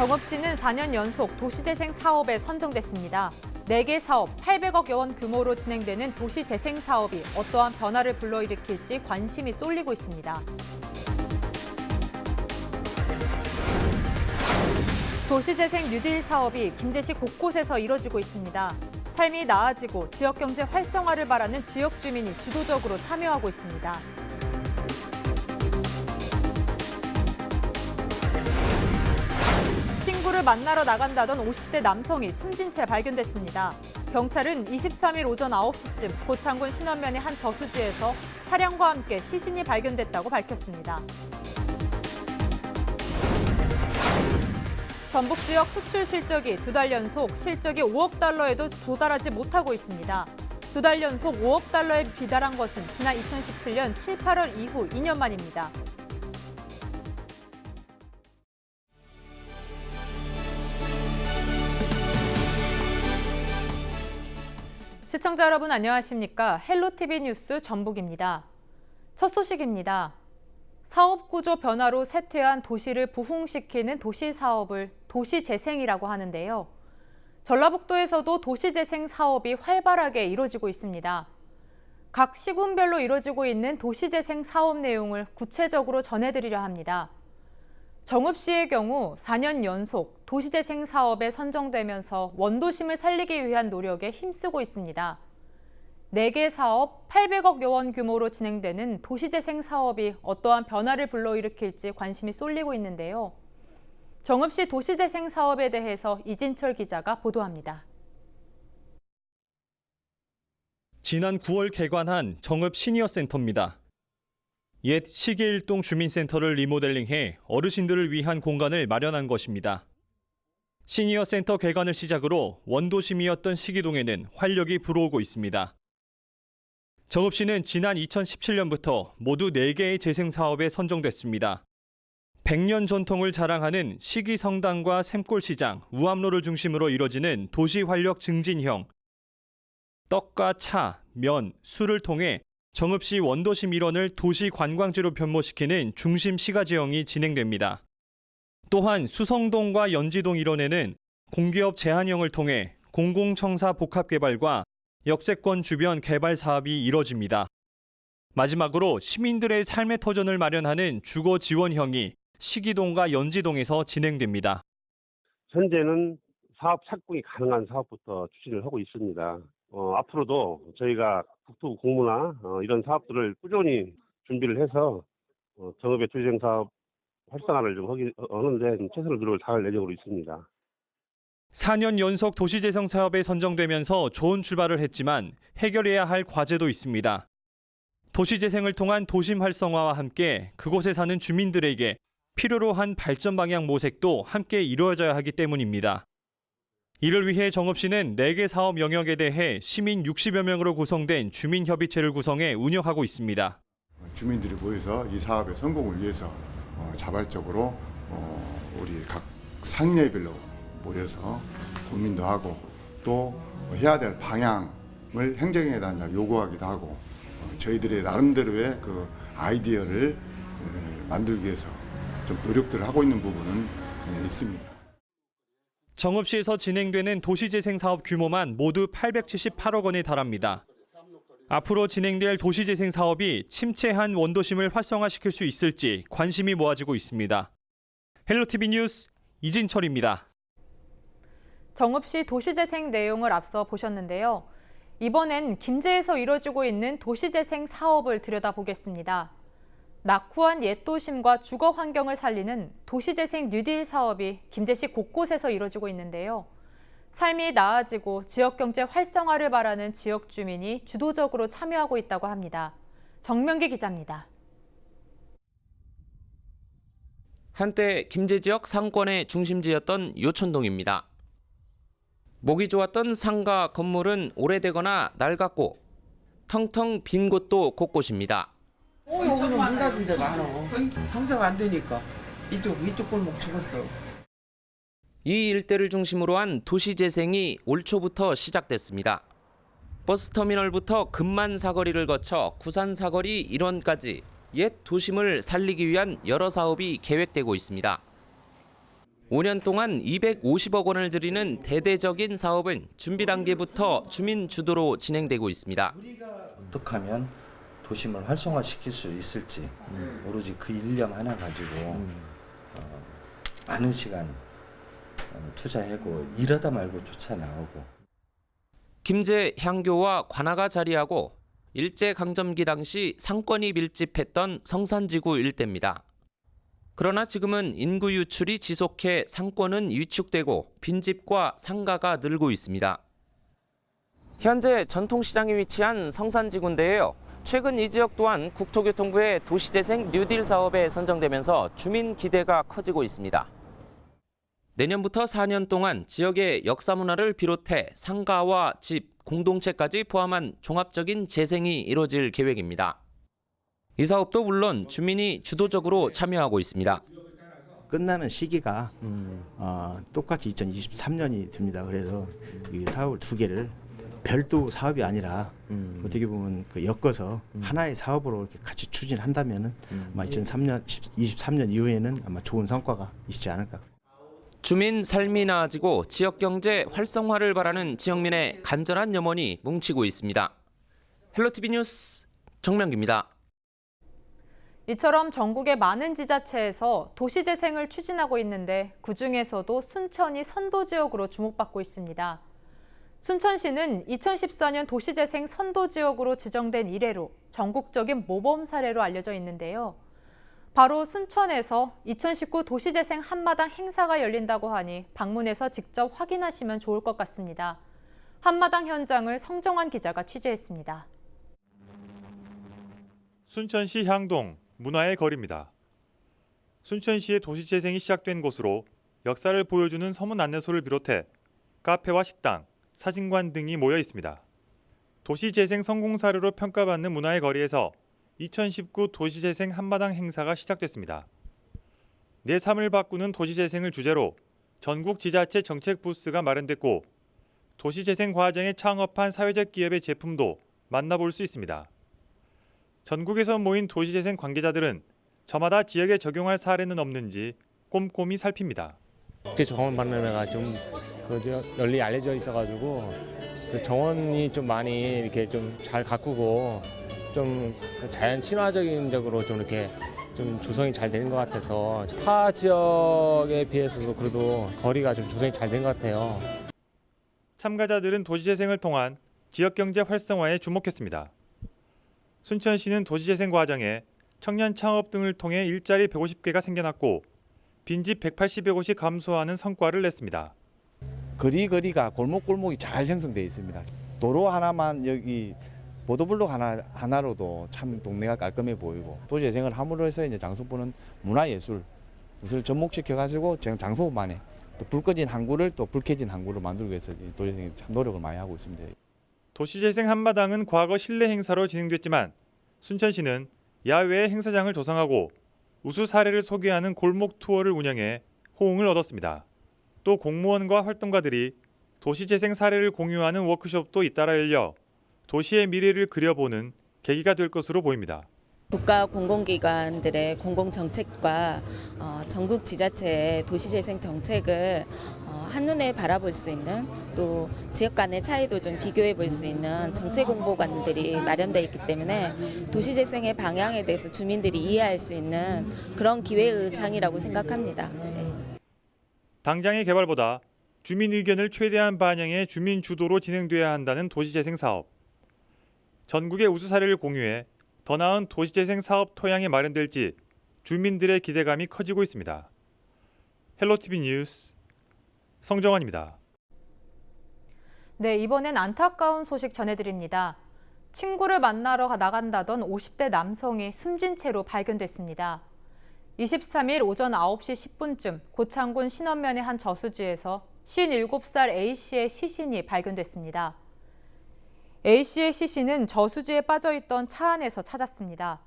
정읍시는 4년 연속 도시재생 사업에 선정됐습니다. 4개 사업 800억여 원 규모로 진행되는 도시재생 사업이 어떠한 변화를 불러일으킬지 관심이 쏠리고 있습니다. 도시재생 뉴딜 사업이 김제시 곳곳에서 이뤄지고 있습니다. 삶이 나아지고 지역경제 활성화를 바라는 지역 주민이 주도적으로 참여하고 있습니다. 친구를 만나러 나간다던 50대 남성이 숨진 채 발견됐습니다. 경찰은 23일 오전 9시쯤 고창군 신원면의 한 저수지에서 차량과 함께 시신이 발견됐다고 밝혔습니다. 전북 지역 수출 실적이 2달 연속 실적이 5억 달러에도 도달하지 못하고 있습니다. 2달 연속 5억 달러에 비달한 것은 지난 2017년 7, 8월 이후 2년 만입니다. 시청자 여러분 안녕하십니까? 헬로티비 뉴스 전북입니다. 첫 소식입니다. 사업 구조 변화로 쇠퇴한 도시를 부흥시키는 도시 사업을 도시재생이라고 하는데요. 전라북도에서도 도시재생 사업이 활발하게 이뤄지고 있습니다. 각 시군별로 이뤄지고 있는 도시재생 사업 내용을 구체적으로 전해드리려 합니다. 정읍시의 경우 4년 연속 도시재생 사업에 선정되면서 원도심을 살리기 위한 노력에 힘쓰고 있습니다. 4개 사업 800억여 원 규모로 진행되는 도시재생 사업이 어떠한 변화를 불러일으킬지 관심이 쏠리고 있는데요. 정읍시 도시재생 사업에 대해서 이진철 기자가 보도합니다. 지난 9월 개관한 정읍 시니어센터입니다. 옛 시계일동 주민센터를 리모델링해 어르신들을 위한 공간을 마련한 것입니다. 시니어센터 개관을 시작으로 원도심이었던 시기동에는 활력이 불어오고 있습니다. 정읍시는 지난 2017년부터 모두 4개의 재생사업에 선정됐습니다. 100년 전통을 자랑하는 시기성당과 샘골시장, 우암로를 중심으로 이뤄지는 도시활력 증진형, 떡과 차, 면, 술을 통해 정읍시 원도심 일원을 도시 관광지로 변모시키는 중심 시가지형이 진행됩니다. 또한 수성동과 연지동 일원에는 공기업 제한형을 통해 공공청사 복합개발과 역세권 주변 개발 사업이 이뤄집니다. 마지막으로 시민들의 삶의 터전을 마련하는 주거 지원형이 시기동과 연지동에서 진행됩니다. 현재는 사업 착공이 가능한 사업부터 추진을 하고 있습니다. 앞으로도 저희가 국토부 공무나 이런 사업들을 꾸준히 준비를 해서 정읍의 도시재생 사업 활성화를 좀 하는데 최선의 노력을 다할 예정으로 있습니다. 4년 연속 도시재생 사업에 선정되면서 좋은 출발을 했지만 해결해야 할 과제도 있습니다. 도시재생을 통한 도심 활성화와 함께 그곳에 사는 주민들에게 필요로 한 발전 방향 모색도 함께 이루어져야 하기 때문입니다. 이를 위해 정읍시는 4개 사업 영역에 대해 시민 60여 명으로 구성된 주민협의체를 구성해 운영하고 있습니다. 주민들이 모여서 이 사업의 성공을 위해서 자발적으로 우리 각 상인회별로 모여서 고민도 하고 또 해야 될 방향을 행정에다 요구하기도 하고 저희들의 나름대로의 그 아이디어를 만들기 위해서 좀 노력들을 하고 있는 부분은 있습니다. 정읍시에서 진행되는 도시재생 사업 규모만 모두 878억 원에 달합니다. 앞으로 진행될 도시재생 사업이 침체한 원도심을 활성화시킬 수 있을지 관심이 모아지고 있습니다. 헬로티비 뉴스 이진철입니다. 정읍시 도시재생 내용을 앞서 보셨는데요. 이번엔 김제에서 이뤄지고 있는 도시재생 사업을 들여다보겠습니다. 낙후한 옛 도심과 주거 환경을 살리는 도시재생 뉴딜 사업이 김제시 곳곳에서 이뤄지고 있는데요. 삶이 나아지고 지역경제 활성화를 바라는 지역 주민이 주도적으로 참여하고 있다고 합니다. 정명기 기자입니다. 한때 김제 지역 상권의 중심지였던 요촌동입니다. 목이 좋았던 상가 건물은 오래되거나 낡았고 텅텅 빈 곳도 곳곳입니다. 여기는 문 닫은 데가 많아. 방사가 안 되니까 이쪽 골목 죽었어. 이 일대를 중심으로 한 도시재생이 올 초부터 시작됐습니다. 버스터미널부터 금만 사거리를 거쳐 구산 사거리 일원까지 옛 도심을 살리기 위한 여러 사업이 계획되고 있습니다. 5년 동안 250억 원을 들이는 대대적인 사업은 준비 단계부터 주민 주도로 진행되고 있습니다. 어떻게 하면 도심을 활성화시킬 수 있을지 오로지 그 일념 하나 가지고 많은 시간 투자하고 이러다 말고 쫓아 나오고. 김제 향교와 관아가 자리하고 일제강점기 당시 상권이 밀집했던 성산지구 일대입니다. 그러나 지금은 인구 유출이 지속해 상권은 위축되고 빈집과 상가가 늘고 있습니다. 현재 전통시장이 위치한 성산지구인데요. 최근 이 지역 또한 국토교통부의 도시재생 뉴딜 사업에 선정되면서 주민 기대가 커지고 있습니다. 내년부터 4년 동안 지역의 역사 문화를 비롯해 상가와 집, 공동체까지 포함한 종합적인 재생이 이뤄질 계획입니다. 이 사업도 물론 주민이 주도적으로 참여하고 있습니다. 끝나는 시기가 똑같이 2023년이 됩니다. 그래서 이 사업을 두 개를 별도 사업이 아니라 어떻게 보면 엮어서 하나의 사업으로 이렇게 같이 추진한다면은 아마 2023년 이후에는 아마 좋은 성과가 있지 않을까. 주민 삶이 나아지고 지역 경제 활성화를 바라는 지역민의 간절한 염원이 뭉치고 있습니다. 헬로티비 뉴스 정명기입니다. 이처럼 전국의 많은 지자체에서 도시재생을 추진하고 있는데 그중에서도 순천이 선도지역으로 주목받고 있습니다. 순천시는 2014년 도시재생 선도지역으로 지정된 이래로 전국적인 모범 사례로 알려져 있는데요. 바로 순천에서 2019 도시재생 한마당 행사가 열린다고 하니 방문해서 직접 확인하시면 좋을 것 같습니다. 한마당 현장을 성정환 기자가 취재했습니다. 순천시 향동 문화의 거리입니다. 순천시의 도시재생이 시작된 곳으로 역사를 보여주는 서문 안내소를 비롯해 카페와 식당, 사진관 등이 모여 있습니다. 도시재생 성공 사례로 평가받는 문화의 거리에서 2019 도시재생 한마당 행사가 시작됐습니다. 내 삶을 바꾸는 도시재생을 주제로 전국 지자체 정책 부스가 마련됐고 도시재생 과정에 창업한 사회적 기업의 제품도 만나볼 수 있습니다. 전국에서 모인 도시재생 관계자들은 저마다 지역에 적용할 사례는 없는지 꼼꼼히 살핍니다. 정원 박람회가 좀 널리 알려져 있어가지고 그 정원이 좀 많이 이렇게 좀 잘 가꾸고 좀 자연 친화적인적으로 좀 이렇게 좀 조성이 잘 되는 것 같아서 타 지역에 비해서도 그래도 거리가 좀 조성이 잘 된 것 같아요. 참가자들은 도시재생을 통한 지역경제 활성화에 주목했습니다. 순천시는 도시재생 과정에 청년 창업 등을 통해 일자리 150개가 생겨났고 빈집 180여 곳이 감소하는 성과를 냈습니다. 거리가 골목골목이 잘 형성되어 있습니다. 도로 하나만 여기 보도블록 하나로도 참 동네가 깔끔해 보이고 도시재생을 함으로 해서 이제 장소부는 문화예술을 접목시켜가지고 장소만에 또 불 꺼진 항구를 또 불 켜진 항구를 만들기 위해서 도시재생이 참 노력을 많이 하고 있습니다. 도시재생 한마당은 과거 실내 행사로 진행됐지만 순천시는 야외에 행사장을 조성하고 우수 사례를 소개하는 골목 투어를 운영해 호응을 얻었습니다. 또 공무원과 활동가들이 도시재생 사례를 공유하는 워크숍도 잇따라 열려 도시의 미래를 그려보는 계기가 될 것으로 보입니다. 국가 공공기관들의 공공정책과 전국 지자체의 도시재생 정책을 한눈에 바라볼 수 있는 또 지역 간의 차이도 좀 비교해 볼 수 있는 정책 공보관들이 마련되어 있기 때문에 도시재생의 방향에 대해서 주민들이 이해할 수 있는 그런 기회의 장이라고 생각합니다. 네. 당장의 개발보다 주민 의견을 최대한 반영해 주민 주도로 진행돼야 한다는 도시재생 사업. 전국의 우수 사례를 공유해 더 나은 도시재생 사업 토양이 마련될지 주민들의 기대감이 커지고 있습니다. 헬로티비 뉴스 성정환입니다. 네, 이번엔 안타까운 소식 전해드립니다. 친구를 만나러 나간다던 50대 남성이 숨진 채로 발견됐습니다. 23일 오전 9시 10분쯤 고창군 신원면의 한 저수지에서 57살 A씨의 시신이 발견됐습니다. A씨의 시신은 저수지에 빠져있던 차 안에서 찾았습니다.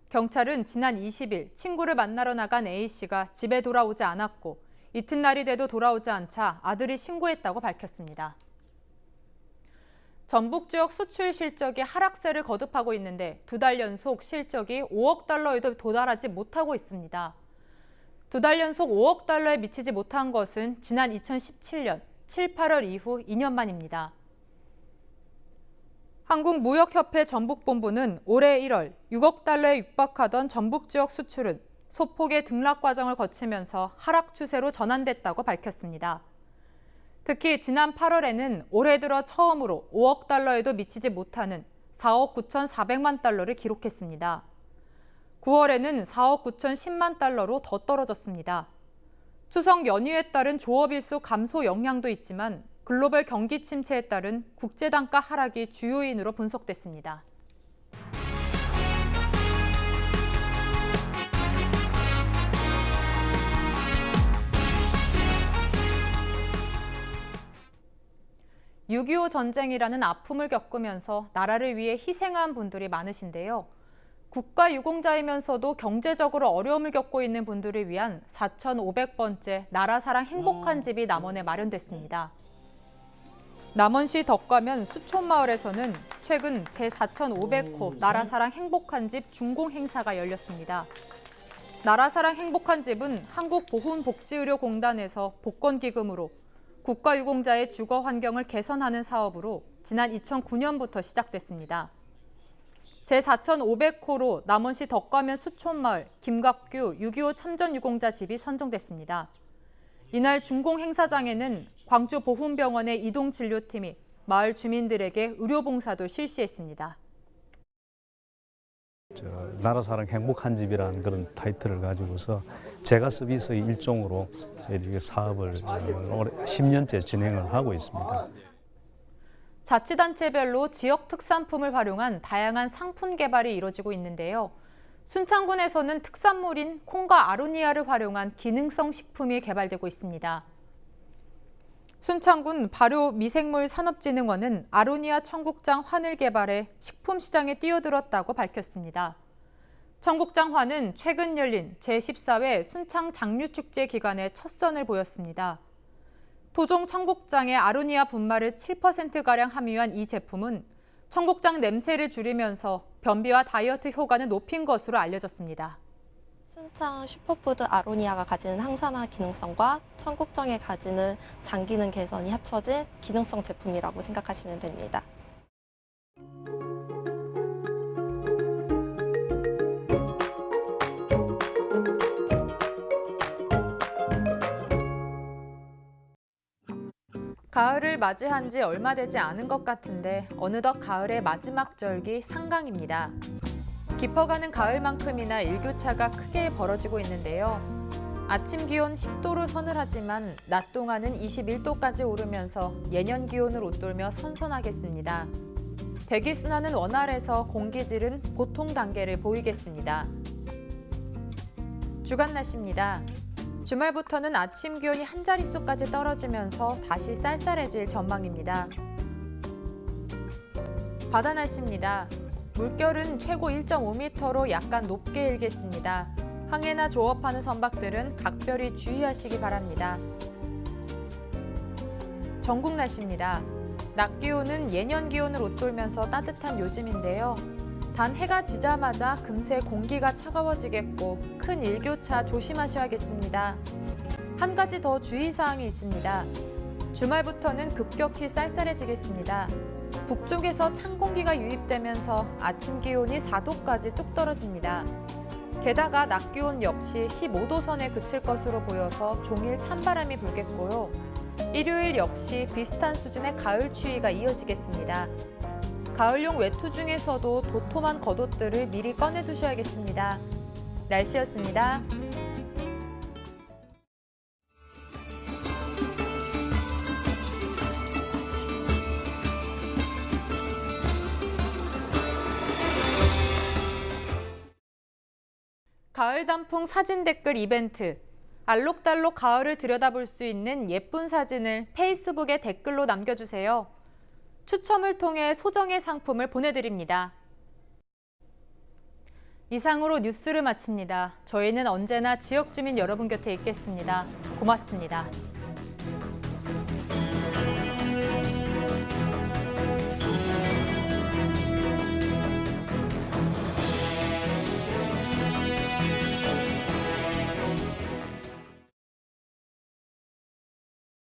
경찰은 지난 20일 친구를 만나러 나간 A씨가 집에 돌아오지 않았고 이튿날이 돼도 돌아오지 않자 아들이 신고했다고 밝혔습니다. 전북 지역 수출 실적이 하락세를 거듭하고 있는데 2달 연속 실적이 5억 달러에도 도달하지 못하고 있습니다. 두 달 연속 5억 달러에 미치지 못한 것은 지난 2017년 7, 8월 이후 2년 만입니다. 한국무역협회 전북본부는 올해 1월 6억 달러에 육박하던 전북 지역 수출은 소폭의 등락 과정을 거치면서 하락 추세로 전환됐다고 밝혔습니다. 특히 지난 8월에는 올해 들어 처음으로 5억 달러에도 미치지 못하는 4억 9,400만 달러를 기록했습니다. 9월에는 4억 9,010만 달러로 더 떨어졌습니다. 추석 연휴에 따른 조업일수 감소 영향도 있지만 글로벌 경기 침체에 따른 국제 단가 하락이 주요인으로 분석됐습니다. (6.25) 전쟁이라는 아픔을 겪으면서 나라를 위해 희생한 분들이 많으신데요. 국가유공자이면서도 경제적으로 어려움을 겪고 있는 분들을 위한 4,500번째 나라사랑 행복한 집이 남원에 마련됐습니다. 남원시 덕가면 수촌마을에서는 최근 제4,500호 나라사랑 행복한 집 준공 행사가 열렸습니다. 나라사랑 행복한 집은 한국보훈복지의료공단에서 복권기금으로 국가유공자의 주거 환경을 개선하는 사업으로 지난 2009년부터 시작됐습니다. 제4,500호로 남원시 덕가면 수촌마을 김갑규 6.25 참전유공자 집이 선정됐습니다. 이날 준공 행사장에는 광주보훈병원의 이동진료팀이 마을 주민들에게 의료봉사도 실시했습니다. 나라사랑 행복한 집이라는 그런 타이틀을 가지고서 제가 서비스의 일종으로 저희들이 사업을 10년째 진행을 하고 있습니다. 자치단체별로 지역 특산품을 활용한 다양한 상품 개발이 이루어지고 있는데요. 순창군에서는 특산물인 콩과 아로니아를 활용한 기능성 식품이 개발되고 있습니다. 순창군 발효미생물산업진흥원은 아로니아 청국장 환을 개발해 식품 시장에 뛰어들었다고 밝혔습니다. 청국장 환은 최근 열린 제14회 순창 장류축제 기간에 첫 선을 보였습니다. 토종 청국장에 아로니아 분말을 7%가량 함유한 이 제품은 청국장 냄새를 줄이면서 변비와 다이어트 효과는 높인 것으로 알려졌습니다. 순창 슈퍼푸드 아로니아가 가지는 항산화 기능성과 청국장이 가지는 장 기능 개선이 합쳐진 기능성 제품이라고 생각하시면 됩니다. 가을을 맞이한 지 얼마 되지 않은 것 같은데 어느덧 가을의 마지막 절기 상강입니다. 깊어가는 가을만큼이나 일교차가 크게 벌어지고 있는데요. 아침 기온 10도를 서늘하지만 낮 동안은 21도까지 오르면서 예년 기온을 웃돌며 선선하겠습니다. 대기순환은 원활해서 공기질은 보통 단계를 보이겠습니다. 주간 날씨입니다. 주말부터는 아침 기온이 한 자릿수까지 떨어지면서 다시 쌀쌀해질 전망입니다. 바다 날씨입니다. 물결은 최고 1.5m로 약간 높게 일겠습니다. 항해나 조업하는 선박들은 각별히 주의하시기 바랍니다. 전국 날씨입니다. 낮 기온은 예년 기온을 웃돌면서 따뜻한 요즘인데요. 단 해가 지자마자 금세 공기가 차가워지겠고 큰 일교차 조심하셔야겠습니다. 한 가지 더 주의사항이 있습니다. 주말부터는 급격히 쌀쌀해지겠습니다. 북쪽에서 찬 공기가 유입되면서 아침 기온이 4도까지 뚝 떨어집니다. 게다가 낮 기온 역시 15도 선에 그칠 것으로 보여서 종일 찬바람이 불겠고요. 일요일 역시 비슷한 수준의 가을 추위가 이어지겠습니다. 가을용 외투 중에서도 도톰한 겉옷들을 미리 꺼내두셔야겠습니다. 날씨였습니다. 가을 단풍 사진 댓글 이벤트. 알록달록 가을을 들여다볼 수 있는 예쁜 사진을 페이스북에 댓글로 남겨주세요. 추첨을 통해 소정의 상품을 보내드립니다. 이상으로 뉴스를 마칩니다. 저희는 언제나 지역 주민 여러분 곁에 있겠습니다. 고맙습니다.